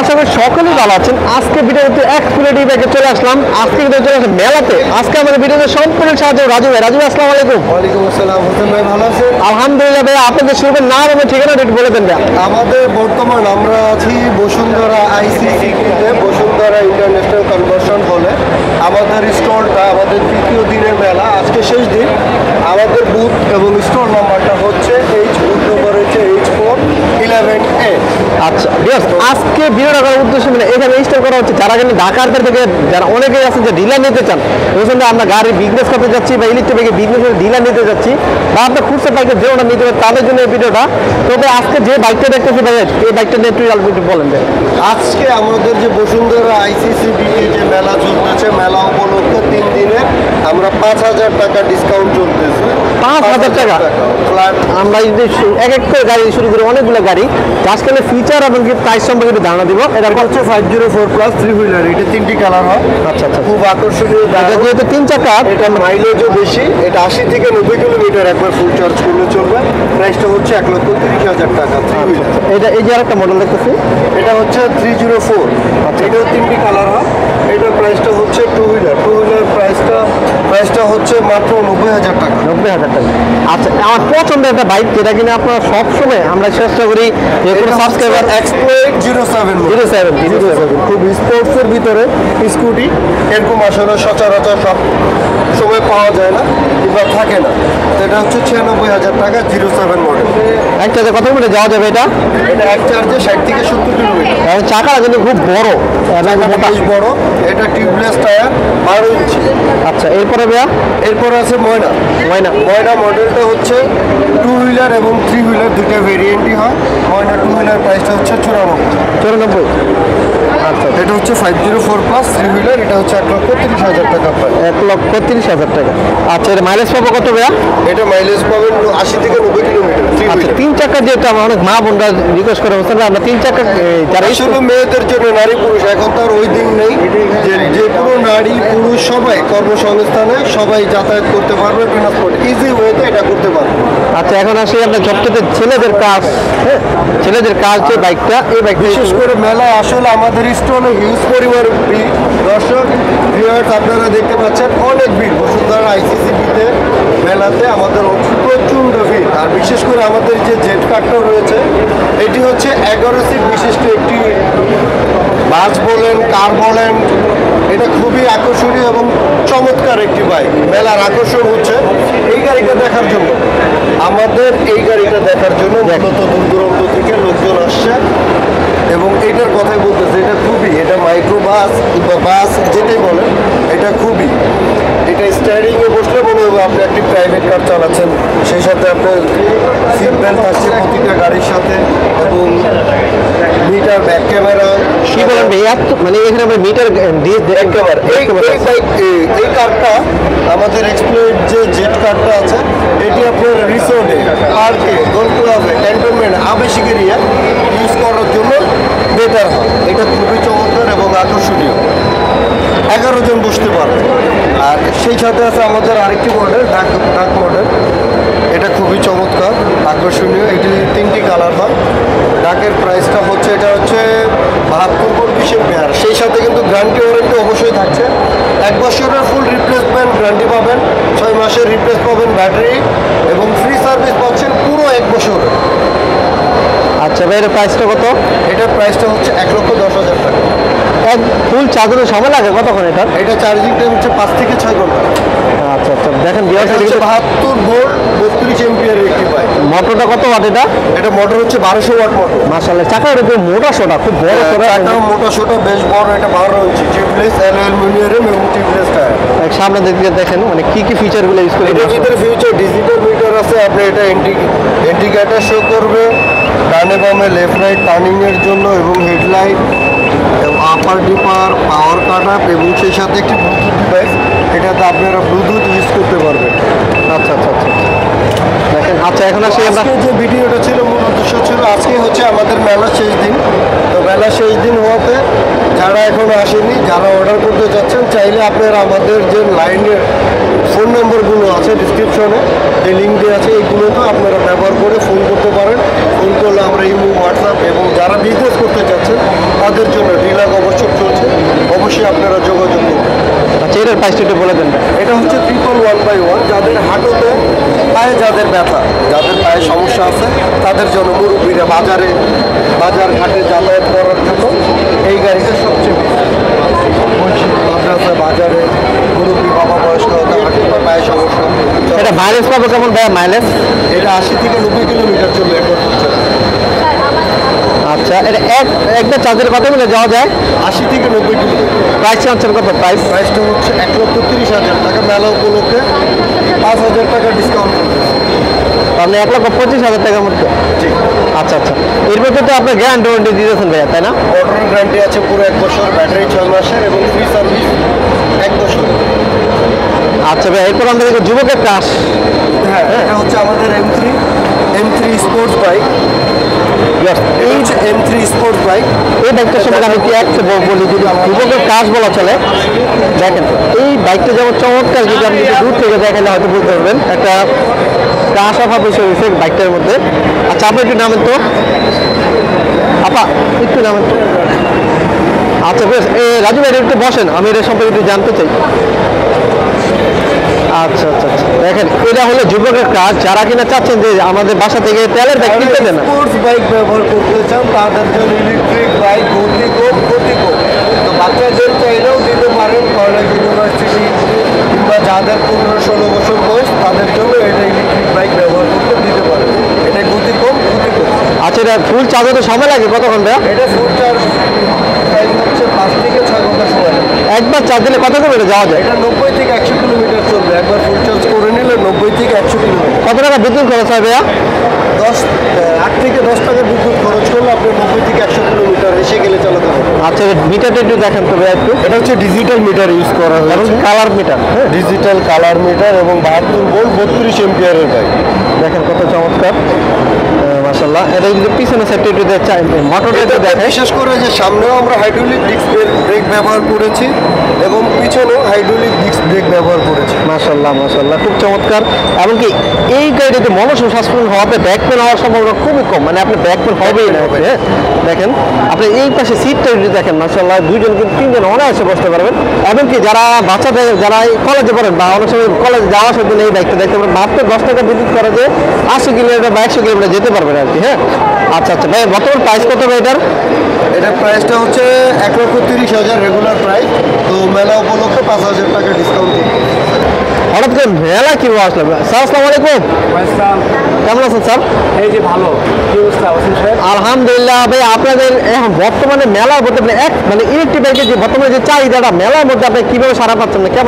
আশা করি সকলেই ভালো আছেন। আজকে ভিডিওতে এক্সপ্লোরেটিভ ব্যাগে চলে আসলাম। আজকে ভিডিও চলে আসলাম মেলাতে। আজকে আমাদের ভিডিওতে সম্পূর্ণ সাহায্য রাজু ভাই। রাজু ভাই আসসালামু আলাইকুম। ওয়ালাইকুম আসসালাম। হোসেন ভাই ভালো আছেন? আলহামদুলিল্লাহ ভাই। আপনাদের শুরুর নাম এবং ঠিকানাটা একটু বলে দেন ভাই। আমাদের বর্তমান আমরা আছি বসুন্ধরা আইসিসিতে, বসুন্ধরা ইন্টারন্যাশনাল কনভার্সন হলে আমাদের স্টলটা, আমাদের তৃতীয় দিনের মেলা, আজকে শেষ দিন। আমাদের বুথ এবং স্টল নাম্বারটা হচ্ছে বুথ নম্বর হচ্ছে H411A। আচ্ছা বেশ, আজকে ভিডিওটা করার উদ্দেশ্য মানে এখানে স্টল করা হচ্ছে যারা কিন্তু ঢাকার থেকে যারা অনেকেই আছে যে ডিলার নিতে চান, বুঝলেন, আমরা গাড়ি বিজনেস করতে যাচ্ছি বা ইলেকট্রিক বিজনেসের ডিলার নিতে যাচ্ছি বা আপনার খুচরা বাইকের যেটা নিতে পারেন তাদের জন্য এই ভিডিওটা। তবে আজকে যে বাইকটা দেখতেছি ভাই, এই বাইকটা নিয়ে একটু বলেন ভাই। আজকে আমাদের যে বসুন্ধরা আইসিসিবিতে যে মেলা চলতেছে, মেলা উপলক্ষে 3 দিনে আমরা 5,000 টাকা ডিসকাউন্ট চলতেছে। 5,000 টাকা ফ্ল্যাট। আমরা যদি এক এক করে গাড়ি শুরু করি, অনেকগুলো গাড়ি, আজকাল ফিচার এবং প্রাইস সম্পর্কে একটু ধারণা দিব। এটা হচ্ছে 504 প্লাস 3 হুইলার, এটা 3টি কালার হয়। আচ্ছা আচ্ছা, খুব আকর্ষণীয়। যেহেতু 3 চাকা, এটা মাইলেজও বেশি, এটা 80 থেকে 90 কিলোমিটার একবার ফুল চার্জ করলে চলবে। প্রাইসটা হচ্ছে 1,30,000 টাকা। এটা এই যে আরেকটা মডেল দেখতেছি, এটা হচ্ছে 304। এটাও 3টি কালার হয়। এটার প্রাইসটা হচ্ছে টু হুইলার প্রাইসটা হচ্ছে মাত্র 90,000 টাকা। 90,000 টাকা। আচ্ছা, আমার পছন্দের একটা বাইক যেটা কিনা আপনারা সবসময় আমরা চেষ্টা করি যে কোনো সাবস্ক্রাইবার এক্সপ্লোর 07 খুব স্পোর্টসের ভিতরে স্কুটি, এরকম আসলে সচরাচর সব সময় পাওয়া যায় না কিংবা থাকে না। এটা হচ্ছে 96,000 টাকা, 07 মডেল। এক চার্জে কত মিনিটে যাওয়া যাবে এটা? এটা এক চার্জে 60 থেকে 70 কিলোমিটার। এবং চাকাটা কিন্তু খুব বড়, বেশ বড়। এটা টিউবলেস টায়ার, 12 ইঞ্চি। আচ্ছা, এরপরে ভাইয়া এরপরে আছে ময়না মডেলটা হচ্ছে 2 হুইলার এবং 3 হুইলার দুইটা ভেরিয়েন্টই হয়। ময়না 2 হুইলার প্রাইসটা হচ্ছে 94। আচ্ছা, এটা হচ্ছে 504 প্লাস 3 হুইলার, এটা হচ্ছে 1,30,000 টাকা প্রাইস। 1,30,000 টাকা। আচ্ছা, এর মাইলেজ পাবো কত ভাইয়া? এটা মাইলেজ পাবেন 80 থেকে 90 কিলোমিটার। আচ্ছা, 3 চাকা যেহেতু আমার অনেক মা বোনরা রিকোয়েস্ট করে বলছেন আমরা 3 চাকা যারা শুধু মেয়েদের জন্য, নারী পুরুষ এখন তো আর ওই দিন নেই, যে কোনো নারী পুরুষ সবাই কর্মসংস্থানে সবাই যাতায়াত করতে পারবে, ট্রান্সপোর্ট ইজি ওয়েতে এটা করতে পারবে। আচ্ছা, এখন আসি আপনার সবচেয়ে ছেলেদের কাজ, ছেলেদের কাজ যে বাইকটা, এই বাইক বিশেষ করে মেলায় আসলে আমাদের স্টলে হিউজ পরিমাণ ভিড়। দর্শক ভিউয়ার্স আপনারা দেখতে পাচ্ছেন অনেক ভিড় বসুন্ধরা আইসিসিবিতে মেলাতে, আমাদের প্রচণ্ড ভিড়। আর বিশেষ করে আমাদের যে জেট কারটা রয়েছে, এটি হচ্ছে 11 সিট বিশিষ্ট একটি বাস বলেন, কার বলেন, এটা খুবই আকর্ষণীয় এবং চমৎকার একটি বাইক। মেলার আকর্ষণ হচ্ছে এই গাড়িটা দেখার জন্য, আমাদের এই গাড়িটা দেখার জন্য মূলত দূর দূরান্ত থেকে লোকজন আসছে এবং এটার কথাই বলতেছে। এটা মাইক্রো বাস কিংবা বাস যেটাই বলেন, এটা স্টিয়ারিংয়ে বসলে মনে হবে আপনি একটি প্রাইভেট কার চালাচ্ছেন। সেই সাথে আপনার সিট বেল্ট থাকছে প্রতিটা গাড়ির সাথে এবং মিটার, ব্যাক ক্যামেরা। কি বলেন ভাইয়া? মানে এখানে আমরা মিটার ব্যাক ক্যামেরা। এই কারটা আমাদের এক্সপ্লোর যে জেট কারটা আছে, এটি আপনার রিসোর্টে, পার্কে, গোল্ফ ক্লাবে, ক্যান্টনমেন্ট, আবাসিক এরিয়া ইউজ করার জন্য বেটার হয়। এটা খুবই চমৎকার এবং আকর্ষণীয়, 11 জন বসতে পারবে। আর সেই সাথে আছে আমাদের আরেকটি মডেল, ডাক মডেল। এটা খুবই চমৎকার, আকর্ষণীয়। এটি 3টি কালার হয়। ডাকের প্রাইসটা হচ্ছে, এটা হচ্ছে 72 পেয়ার। সেই সাথে কিন্তু গ্যারান্টি ওয়ারেন্টি অবশ্যই থাকছে। 1 বছরের ফুল রিপ্লেসমেন্ট গ্যারান্টি পাবেন, 6 মাসের রিপ্লেস পাবেন ব্যাটারি এবং ফ্রি সার্ভিস পাচ্ছেন পুরো 1 বছর। আচ্ছা ভাই, এর প্রাইসটা কত? এটার প্রাইসটা হচ্ছে 1,10,000 টাকা। এক ফুল চার্জের সময় লাগে কতক্ষণ এটা চার্জিং টাইম হচ্ছে 5 থেকে 6 ঘন্টা। আচ্ছা আচ্ছা, দেখেন 72 ভোল্ট 32 এম্পিয়ারের একটি বাইক। মোটরটা কত ওয়াট? এটা মোটর হচ্ছে 1200 ওয়াট মোটর। মাশাআল্লাহ, চাকার উপরে মোটা সোটা, খুব বড় চাকা, মোটা সোটা বেশ বড়। এটা 12 ইঞ্চি টিউবলেস অ্যালুমিনিয়াম এবং টিউবলেস টায়ার। সামনে দিকে দেখেন মানে কি কি ফিচারগুলো ইউজ করে। এটার ভিতরে ফিউচার ডিজিটাল মিটার আছে। আপনি এটা ইন্ডিকেটর শো করবে, ডানে বামে লেফট রাইট টার্নিং এর জন্য এবং হেডলাইট, আপার ডিপার, পাওয়ার কাট আপ এবং সেই সাথে একটি ব্লুটুথ ডিভাইস, এটাতে আপনারা ব্লুটুথ ইউজ করতে পারবেন। আচ্ছা আচ্ছা আচ্ছা, দেখেন আচ্ছা এখন আসি আমরা আজকে যে ভিডিওটা ছিল মূল উদ্দেশ্য ছিল আজকে হচ্ছে আমাদের মেলার শেষ দিন। তো মেলার শেষ দিন হওয়াতে যারা এখনো আসেনি, যারা অর্ডার করতে যাচ্ছেন, চাইলে আপনারা আমাদের যে লাইনের ফোন নম্বরগুলো আছে ডিসক্রিপশনে, যে লিঙ্ক দেওয়া আছে, এইগুলোতে আপনারা ব্যবহার করে ফোন করতে পারেন। ফোন করলে আমরা ইমো, হোয়াটসঅ্যাপ এবং যারা বিজনেস করতে চাচ্ছেন তাদের জন্য ডিলার অবশ্যই চলছে, অবশ্যই আপনারা যোগাযোগ করুন। আচ্ছা এটার প্রাইসটা একটু বলে দেন। এটা হচ্ছে 111/1, যাদের হাঁটুতে পায়ে যাদের ব্যথা, যাদের পায়ে সমস্যা আছে তাদের জন্য, মুরব্বীরা বাজার ঘাটে যাতায়াত করার জন্য এই গাড়িটা সবচেয়ে মাদ্রাসা বাজারে মুরব্বী বাবা বয়স্ক হাঁটু বা পায়ে সমস্যা। এটা মাইলেজ পাবো কেমন ভাইয়া মাইলেজ? এটা 80 থেকে 90 কিলোমিটার চলবে একবার হচ্ছে। আচ্ছা এটা একটা চার্জের কত মিলে যাওয়া যায়? 80 থেকে 90 কিলোমিটার। প্রাইস চাচ্ছেন কত প্রাইস? প্রাইসটা হচ্ছে 1,30,000 টাকা। মেলা উপলক্ষে 5,000 টাকা ডিসকাউন্ট করতেছে। আপনি 1,25,000 টাকার মধ্যে। জি, আচ্ছা আচ্ছা এর মধ্যে তো আপনি গ্যারান্টি ওয়ারেন্টি দিয়েছেন ভাইয়া তাই না? অর্ডার গ্যারান্টি আছে পুরো 1 বছর, ব্যাটারি 6 মাসের এবং ফ্রি সার্ভিস 1 বছর। আচ্ছা ভাই এরপর আমরা দেখি যুবকের ক্রাশ। হ্যাঁ, এটা হচ্ছে আমাদের M3 স্পোর্টস বাইক। এই হচ্ছে M3 স্পোর্টস বাইক। এই বাইকটার সম্পর্কে আমি কি একটা বলি, যদি যুবকের ক্রাশ বলা চলে। দেখেন এই বাইকটা যেমন চমৎকার, যদি আপনি একটু দূর থেকে দেখেন হয়তো বুঝতে পারবেন একটা ক্রাশ অভাব এসে হয়েছে বাইকটার মধ্যে। আচ্ছা আপনি একটু নামেন তো আপা, একটু নামেন তো। আচ্ছা বেশ রাজু ভাই একটু বসেন, আমি এটা সম্পর্কে একটু জানতে চাই। আচ্ছা আচ্ছা আচ্ছা দেখেন এটা হলো যুবকের কাজ, যারা কিনা চাচ্ছেন যে আমাদের বাসা থেকে তেলের ব্যাগ কিনতে দেন না, স্পোর্টস বাইক ব্যবহার করতে চান তাদের জন্য ইলেকট্রিক বাইক গতি কম। তো বাচ্চাদের চাইলেও দিতে পারেন, কলেজ ইউনিভার্সিটি কিংবা যাদের 15-16 বছর বয়স তাদের জন্য এটা ইলেকট্রিক বাইক ব্যবহার করতে দিতে পারেন। এটা গতি কম। আচ্ছা এটা ফুল চার্জ হতে সময় লাগে কত ঘন্টা? এটা ফুল চার্জ টাইম হচ্ছে 5 থেকে 6 ঘন্টা সময় লাগে। একবার চার্জ দিলে কত কিলোমিটার যাওয়া যায়? এটা 90 থেকে 100 কিলোমিটার চলবে। একবার ফুল চার্জ করে নিলে 90 থেকে 100 কিলোমিটার। কত টাকা বিদ্যুৎ খরচ হয় ভাইয়া? 8 থেকে 10 টাকা বিদ্যুৎ খরচ করলে আপনি 90 থেকে 100 কিলোমিটার এসে গেলে চালাতে পারবেন। আচ্ছা মিটারটা একটু দেখেন তো ভাইয়া একটু। এটা হচ্ছে ডিজিটাল মিটার ইউজ করা এবং হয়েছে। Colour meter. Digital colour meter এবং 72 ভোল্ট 32 এম্পিয়ারের বাইক। দেখেন কত চমৎকার মাশাআল্লাহ। এটা যদি পিছনে সাইডটা একটু দেখেন, মোটরটা একটু দেখেন। বিশেষ করে যে সামনেও আমরা হাইড্রোলিক ডিস্ক ব্রেক ব্যবহার করেছি এবং পিছনেও হাইড্রোলিক ডিস্ক ব্রেক ব্যবহার করেছি। মাশাআল্লাহ মাশাআল্লাহ খুব চমৎকার। এমনকি এই গাড়িতে মনোসং সাসপেন্স হওয়াতে ব্যাক পেন হওয়ার সম্ভাবনা খুবই কম, মানে আপনি ব্যাক পেন হবেই না। হ্যাঁ দেখেন আপনি এই পাশে সিটটা যদি দেখেন মাশাআল্লাহ, দুইজন কিন্তু তিনজন অনায়াসে বসতে পারবেন। এমনকি যারা বাচ্চাদের যারা কলেজে পড়েন বা অনেক সময় কলেজে যাওয়ার সময় এই বাইকটা দেখতে পারেন, মাত্র 10 টাকা বিদ্যুৎ করা যে 80 কিলোমিটার বা 100 কিলোমিটার যেতে পারবেন আর কি। হ্যাঁ আচ্ছা আচ্ছা ভাই বর্তমান প্রাইস কত ভাই এটার? এটার প্রাইসটা হচ্ছে 1,30,000 রেগুলার প্রাইস। তো মেলা উপলক্ষে 5,000 টাকা ডিসকাউন্ট। হঠাৎ করে মেলা কি আসলাম। স্যার আসসালামু আলাইকুম, কেমন আছেন স্যার? এই যে ভালো, কি অবস্থা হোসেন সাহেব? আলহামদুলিল্লাহ ভাই। আপনাদের এখন বর্তমানে মেলা বলতে মানে ইলেকট্রিক বাইকের যে বর্তমানে যে চাহিদাটা মেলার মধ্যে আপনি কিভাবে সারা পাচ্ছেন না কেমন